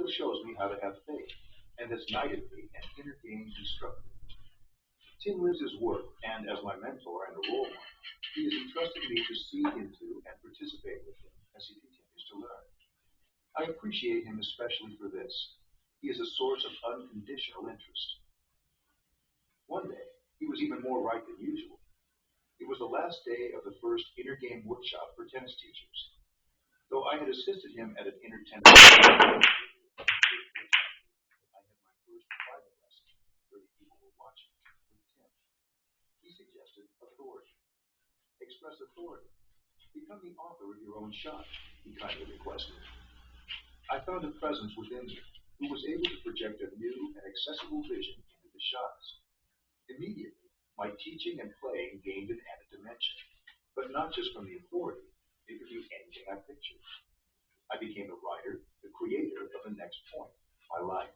still shows me how to have faith, and has guided me an inner game instructor. Tim lives his work, and as my mentor and a role model, he has entrusted me to see into and participate with him as he continues to learn. I appreciate him especially for this. He is a source of unconditional interest. One day, he was even more right than usual. It was the last day of the first inner game workshop for tennis teachers. Though I had assisted him at an inner tennis I had my first private lesson. 30 people were watching with Tim. He suggested authority. Express authority. Become the author of your own shot, he kindly requested. I found a presence within me who was able to project a new and accessible vision into the shots. Immediately, my teaching and playing gained an added dimension, but not just from the authority. It could be anything I pictured. I became the writer, the creator of the next point, my life.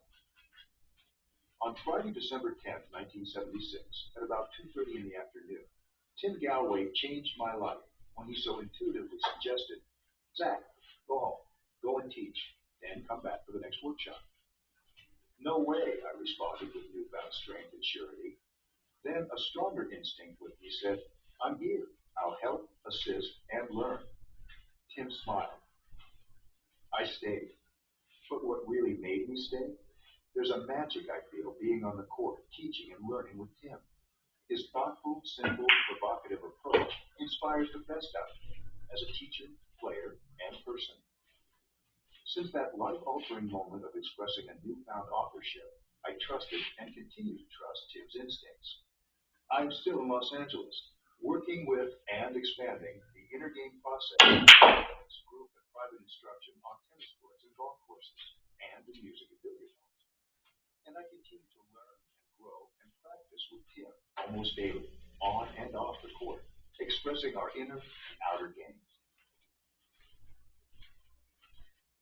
On Friday, December 10th, 1976, at about 2:30 in the afternoon, Tim Galloway changed my life when he so intuitively suggested, Zach, go home, go and teach, then come back for the next workshop. No way, I responded with newfound strength and surety. Then a stronger instinct with me said, I'm here. I'll help, assist, and learn. Tim smiled. I stayed. But what really made me stay? There's a magic I feel being on the court, teaching and learning with Tim. His thoughtful, simple, provocative approach inspires the best out of me as a teacher, player, and person. Since that life-altering moment of expressing a newfound authorship, I trusted and continue to trust Tim's instincts. I'm still in Los Angeles, working with and expanding the inner game process, group and private instruction on tennis courts and golf courses, and in music and billiard halls. And I continue to learn and grow and practice with Tim almost daily, on and off the court, expressing our inner and outer games.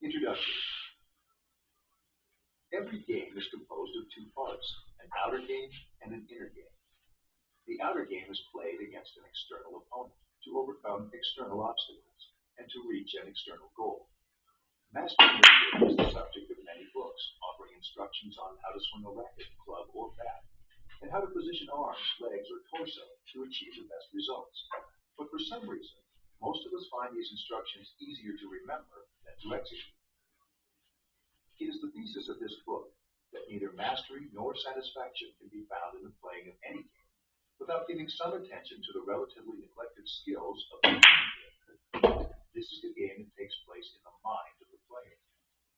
Introduction. Every game is composed of two parts, an outer game and an inner game. The outer game is played against an external opponent to overcome external obstacles and to reach an external goal. Mastering this game is the subject of many books, offering instructions on how to swing a racket, club, or bat, and how to position arms, legs, or torso to achieve the best results. But for some reason, most of us find these instructions easier to remember than to execute. It is the thesis of this book that neither mastery nor satisfaction can be found in the playing of any game without giving some attention to the relatively neglected skills of the game. This is the game that takes place in the mind of the player,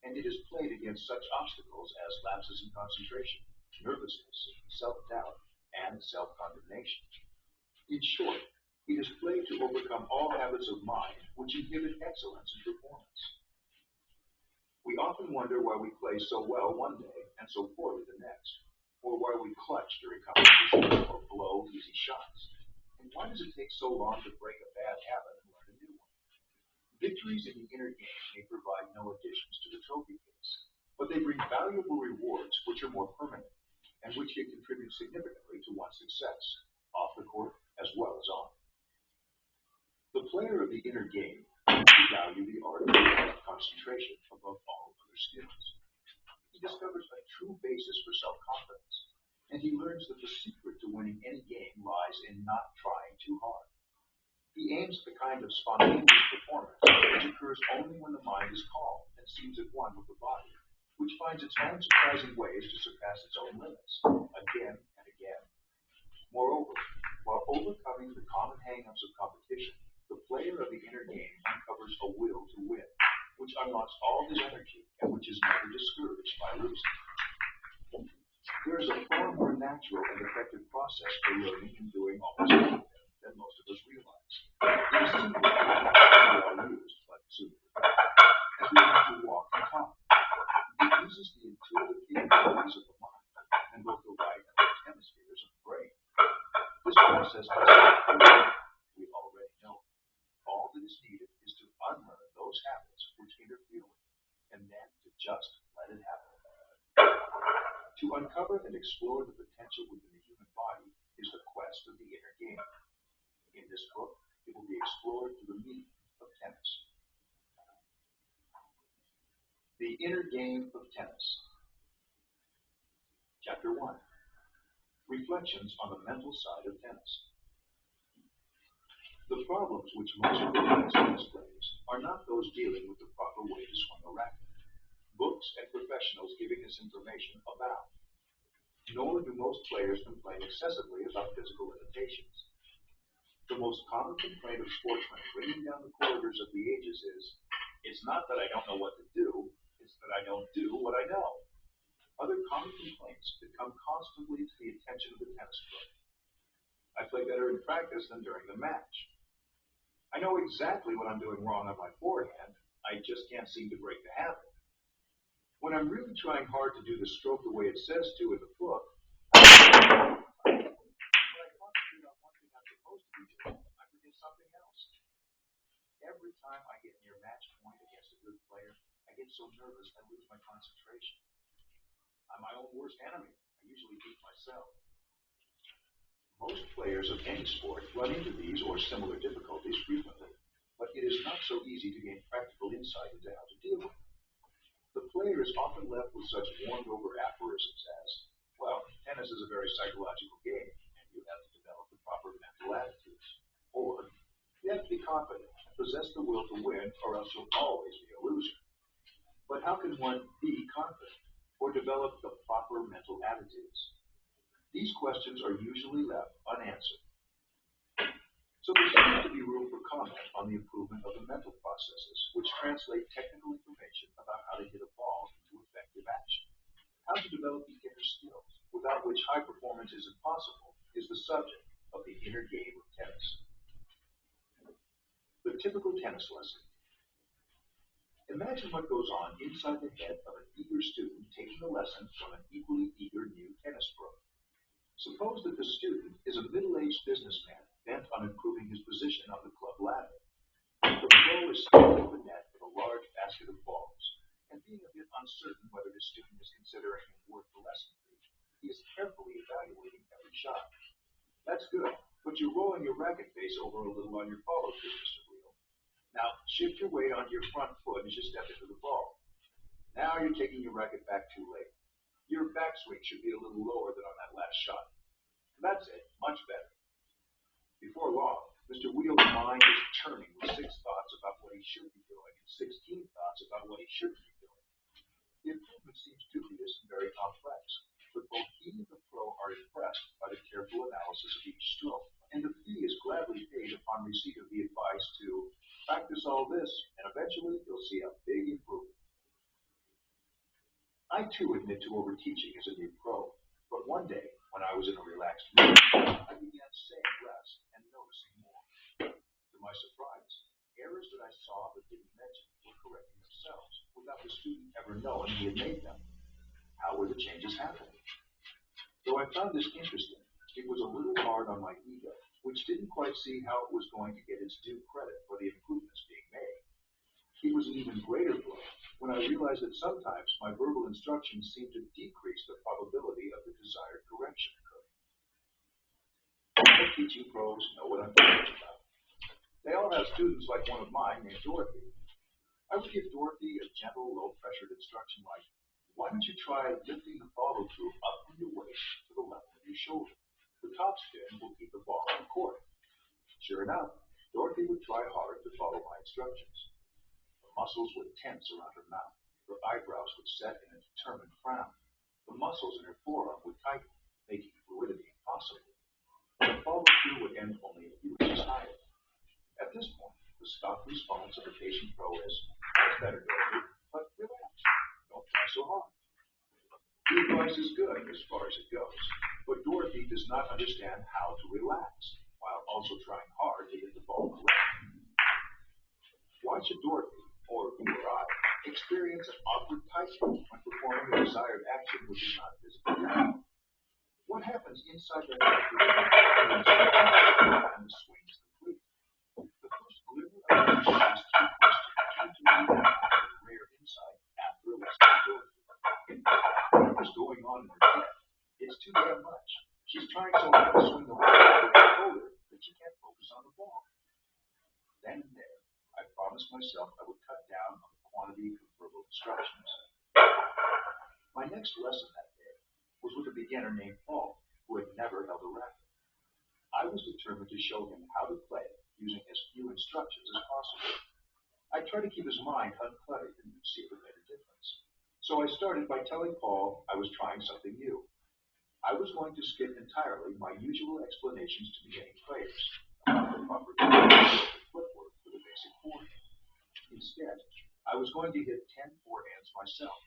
and it is played against such obstacles as lapses in concentration, nervousness, self-doubt, and self-condemnation. In short, it is played to overcome all habits of mind which inhibit excellence in performance. We often wonder why we play so well one day and so poorly the next, or why we clutch during competition or blow easy shots. And why does it take so long to break a bad habit and learn a new one? Victories in the inner game may provide no additions to the trophy case, but they bring valuable rewards which are more permanent, and which can contribute significantly to one's success, off the court as well as on. The player of the inner game to value the art of concentration above all other skills. He discovers a true basis for self-confidence, and he learns that the secret to winning any game lies in not trying too hard. He aims at the kind of spontaneous performance which occurs only when the mind is calm and seems at one with the body, which finds its own surprising ways to surpass its own limits, again and again. Moreover, while overcoming the common hang-ups of competition, the player of the inner game uncovers a will to win, which unlocks all his energy and which is never discouraged by losing. There is a far more natural and effective process for learning and doing almost anything than most of us realize. It is simple, we all use, but sooner. As we learn to walk and talk, it uses the intuitive capabilities of the mind and both the right and left hemispheres of the brain. This process does not create, we already know. All that is needed is to unlearn those habits which interfere with it, and then to just let it happen. To uncover and explore the potential within the human body is the quest of the inner game. In this book, it will be explored through the meaning of tennis. The Inner Game of Tennis. Chapter 1. Reflections on the mental side of tennis. The problems which most advanced tennis players are not those dealing with the proper way to swing a racket. Books and professionals giving this information abound. Nor do most players complain excessively about physical limitations. The most common complaint of sportsmen ringing down the corridors of the ages is, "It's not that I don't know what to do, it's that I don't do what I know." Other common complaints that come constantly to the attention of the tennis pro. "I play better in practice than during the match. I know exactly what I'm doing wrong on my forehand, I just can't seem to break the habit. When I'm really trying hard to do the stroke the way it says to in the book, when I concentrate on one thing I'm supposed to be doing, I forget something else. Every time I get near match point against a good player, I get so nervous I lose my concentration. I'm my own worst enemy. I usually beat myself." Most players of any sport run into these or similar difficulties frequently, but it is not so easy to gain practical insight into how to deal with them. The player is often left with such warmed-over aphorisms as, "Well, tennis is a very psychological game, and you have to develop the proper mental attitudes." Or, "You have to be confident and possess the will to win, or else you'll always be a loser." But how can one be confident or develop the proper mental attitudes? These questions are usually left unanswered. So there seems to be room for comment on the improvement of the mental processes, which translate technical information about how to hit a ball into effective action. How to develop beginner skills, without which high performance is impossible, is the subject of the inner game of tennis. The typical tennis lesson. Imagine what goes on inside the head of an eager student taking a lesson from an equally eager new tennis pro. Suppose that the student is a middle-aged businessman bent on improving his position on the club ladder. The pro is standing at the net with a large basket of balls, and being a bit uncertain whether his student is considering him worth the lesson fee, he is carefully evaluating every shot. "That's good, but you're rolling your racket face over a little on your follow-through, Mr. Wheel. Now shift your weight onto your front foot as you step into the ball. Now you're taking your racket back too late. Your backswing should be a little lower than on that last shot. That's it, much better." Before long, Mr. Wheel's mind is churning with 6 thoughts about what he should be doing and 16 thoughts about what he shouldn't be doing. The improvement seems dubious and very complex, but both he and the pro are impressed by the careful analysis of each stroke, and the fee is gladly paid upon receipt of the advice to practice all this, and eventually you'll see a big improvement. I too admit to overteaching as a new pro, but one day, when I was in a relaxed mood, I began saying less and noticing more. To my surprise, errors that I saw but didn't mention were correcting themselves without the student ever knowing he had made them. How were the changes happening? Though I found this interesting, it was a little hard on my ego, which didn't quite see how it was going to get its due credit for the improvements being made. It was an even greater blow when I realized that sometimes my verbal instructions seemed to decrease the probability of the desired correction occurring. All teaching pros know what I'm talking about. They all have students like one of mine named Dorothy. I would give Dorothy a gentle, low-pressured instruction like, "Why don't you try lifting the follow-through up from your waist to the level of your shoulder? The top spin will keep the ball on the court." Sure enough, Dorothy would try hard to follow my instructions. The muscles would tense around her mouth. Her eyebrows would set in a determined frown. The muscles in her forearm would tighten, making fluidity impossible. The follow-through would end only a few inches higher. At this point, the stock response of the patient pro is, "That's better, Dorothy, but relax. Don't try so hard." The advice is good as far as it goes, but Dorothy does not understand how to relax, while also trying hard to hit the ball correctly. Why should Dorothy, or you or I, experience an awkward tightness when performing a desired action which is not physically done? What happens inside the head and the swing is complete? The first glimmer of these two questions came to me now with a rare insight after a lesson with Dorothy. Whatever's going on in her head, it's too damn much. She's trying so hard to swing the ball with her shoulder that she can't focus on the ball. Then and there, I promised myself I would cut down on the quantity of verbal unbelievable instructions. My next lesson that day was with a beginner named Paul, who had never held a racket. I was determined to show him how to play using as few instructions as possible. I tried to keep his mind uncluttered and see if it made a difference. So I started by telling Paul I was trying something new. I was going to skip entirely my usual explanations to beginning players about the proper footwork for the basic forehand. Instead, I was going to hit 10 forehands myself,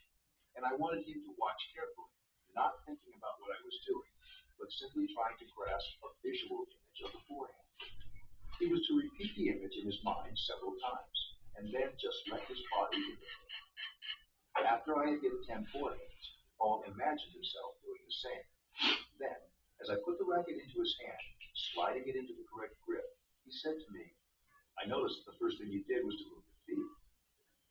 and I wanted him to watch carefully, not thinking about what I was doing, but simply trying to grasp a visual image of the forehand. He was to repeat the image in his mind several times, and then just let his body imitate. After I had hit 10 forehands, Paul imagined himself doing the same. Then, as I put the racket into his hand, sliding it into the correct grip, he said to me, "I noticed that the first thing you did was to move your feet."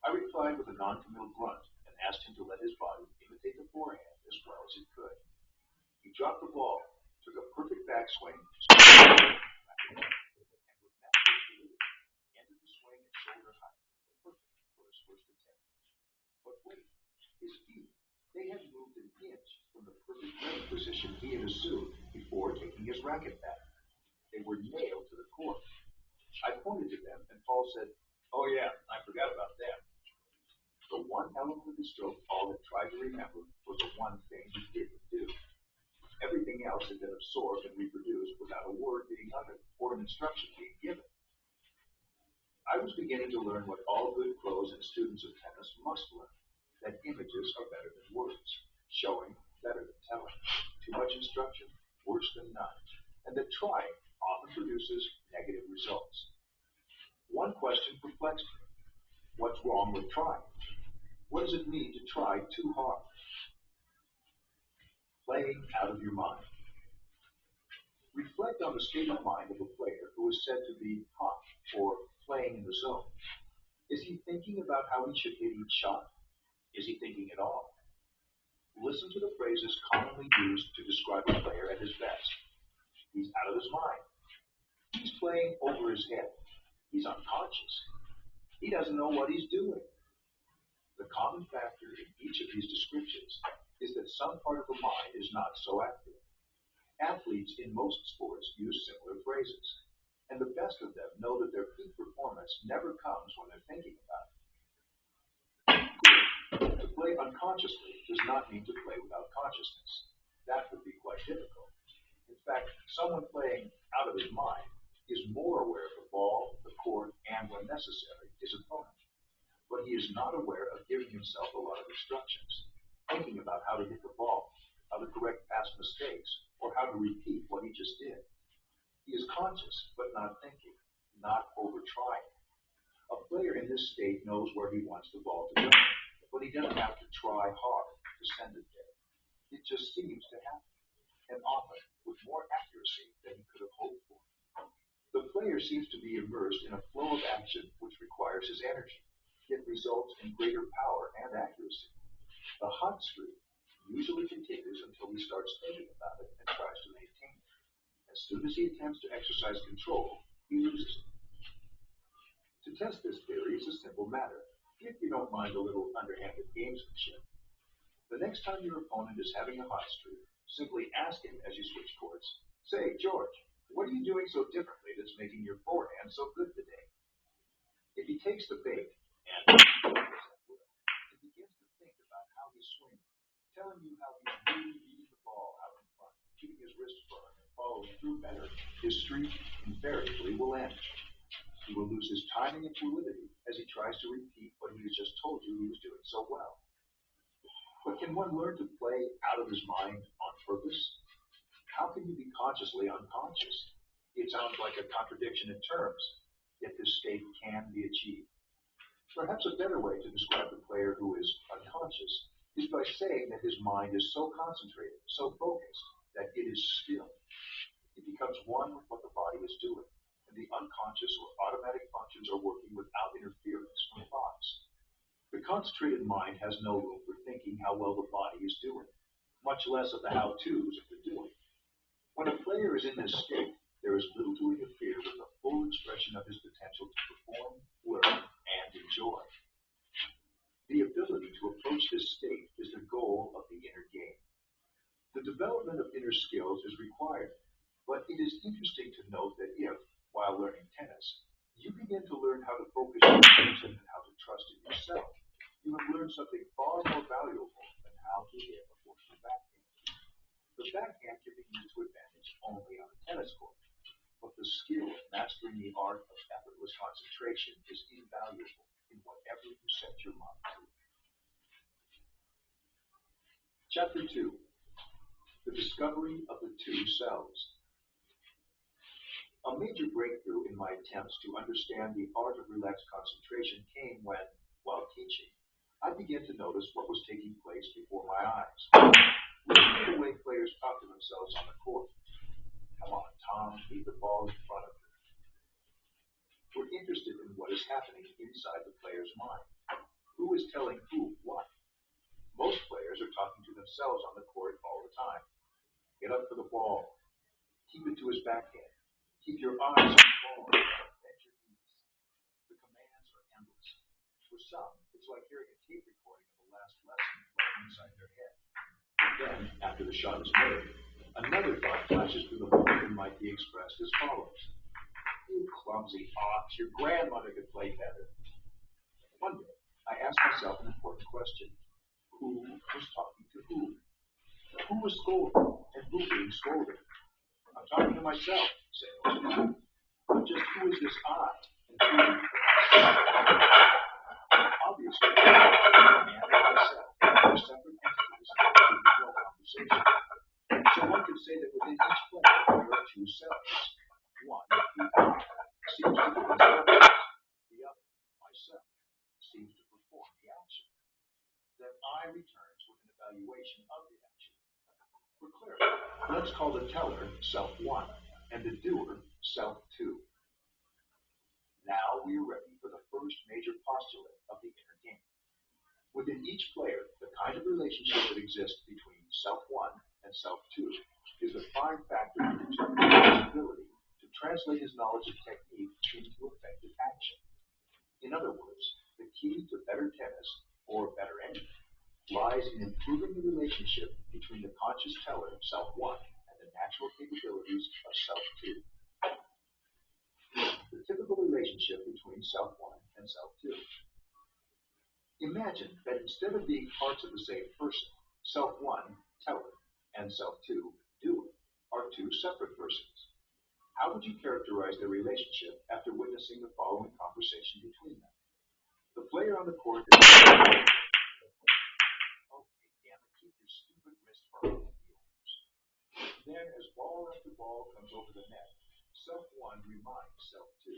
I replied with a non-committal grunt and asked him to let his body imitate the forehand as well as it could. He dropped the ball, took a perfect backswing, and with natural fluidity, ended the swing at shoulder height, perfect for his first attempt. But wait, his feet, they had moved an inch from the perfect range position he had assumed before taking his racket back. They were nailed to the court. I pointed to them, and Paul said, "Oh yeah, I forgot about that." The one element of the stroke Paul had tried to remember was the one thing he didn't do. Everything else had been absorbed and reproduced without a word being uttered or an instruction being given. I was beginning to learn what all good pros and students of tennis must learn, that images are better than words, showing better than telling, too much instruction worse than none, and that trying often produces negative results. One question perplexed me. What's wrong with trying? What does it mean to try too hard? Playing out of your mind. Reflect on the state of mind of a player who is said to be hot or playing in the zone. Is he thinking about how he should hit each shot? Is he thinking at all? Listen to the phrases commonly used to describe a player at his best. He's out of his mind. He's playing over his head. He's unconscious. He doesn't know what he's doing. The common factor in each of these descriptions is that some part of the mind is not so active. Athletes in most sports use similar phrases, and the best of them know that their peak performance never comes when they're thinking about it. To play unconsciously does not mean to play without consciousness. That would be quite difficult. In fact, someone playing out of his mind is more aware of the ball, the court, and, when necessary, his opponent. But he is not aware of giving himself a lot of instructions, thinking about how to hit the ball, how to correct past mistakes, or how to repeat what he just did. He is conscious, but not thinking, not over-trying. A player in this state knows where he wants the ball to go, but he doesn't have to try hard to send it there. It just seems to happen, and often with more accuracy than he could have hoped for. The player seems to be immersed in a flow of action which requires his energy, yet results in greater power and accuracy. The hot streak usually continues until he starts thinking about it and tries to maintain it. As soon as he attempts to exercise control, he loses it. To test this theory is a simple matter, if you don't mind a little underhanded gamesmanship. The next time your opponent is having a hot streak, simply ask him as you switch courts, "Say, George, what are you doing so differently that's making your forehand so good today?" If he takes the bait and he begins to think about how he's swinging, telling you how he's really beating the ball out in front, keeping his wrist firm and following through better, his streak invariably will end. He will lose his timing and fluidity as he tries to repeat what he has just told you he was doing so well. But can one learn to play out of his mind on purpose? How can you be consciously unconscious? It sounds like a contradiction in terms, yet this state can be achieved. Perhaps a better way to describe the player who is unconscious is by saying that his mind is so concentrated, so focused, that it is still. It becomes one with what the body is doing, and the unconscious or automatic functions are working without interference from thoughts. The concentrated mind has no room for thinking how well the body is doing, much less of the how-tos of the doing. When a player is in this state, there is little to interfere with the full expression of his potential to perform, learn, and enjoy. The ability to approach this state is the goal of the inner game. The development of inner skills is required, but it is interesting to note that if, while learning tennis, you begin to learn how to focus your attention and how to trust in yourself, you have learned something far more valuable than how to hit a forceful backhand. The backhand can be used to advantage only on a tennis court, but the skill of mastering the art of effortless concentration is invaluable in whatever you set your mind to. Chapter 2: The Discovery of the Two Selves. A major breakthrough in my attempts to understand the art of relaxed concentration came when, while teaching, I began to notice what was taking place before my eyes. Listen to the way players talk to themselves on the court. Come on, Tom, leave the ball in front of you. We're interested in what is happening inside the player's mind. Who is telling who what? Most players are talking to themselves on the court all the time. Get up for the ball. Keep it to his backhand. Keep your eyes on the ball. Bend your knees. The commands are endless. For some, it's like hearing a tape recording of the last lesson playing inside their head. Then, after the shot is made, another thought flashes through the mind and might be expressed as follows. You clumsy ox, your grandmother could play better. One day, I asked myself an important question. Who was talking to who? Who was scolded, and who being scolded? I'm talking to myself, say most people. But just who is this I, and who is obviously, I and myself are separate entities with no conversation. So one could say that within each player there are two selves. One, the I, seems to do these actions. The other, myself, seems to perform the action. Then I returns with an evaluation of the action. For clarity, let's call the teller self 1 and the doer self 2. Now we are ready for the first major postulate of the inner game. Within each player, the kind of relationship that exists between self 1 and self 2 is the prime factor in determining his ability to translate his knowledge of technique into effective action. In other words, the key to better tennis, or better anything, lies in improving the relationship between the conscious teller, self 1, and the natural capabilities of self 2. The typical relationship between self 1 and self 2. Imagine that instead of being parts of the same person, self 1, teller, and self 2, doer, are two separate persons. How would you characterize their relationship after witnessing the following conversation between them? The player on the court is okay, damn it, keep your stupid wrist firm. Then, as ball after ball comes over the net, self 1 reminds self 2,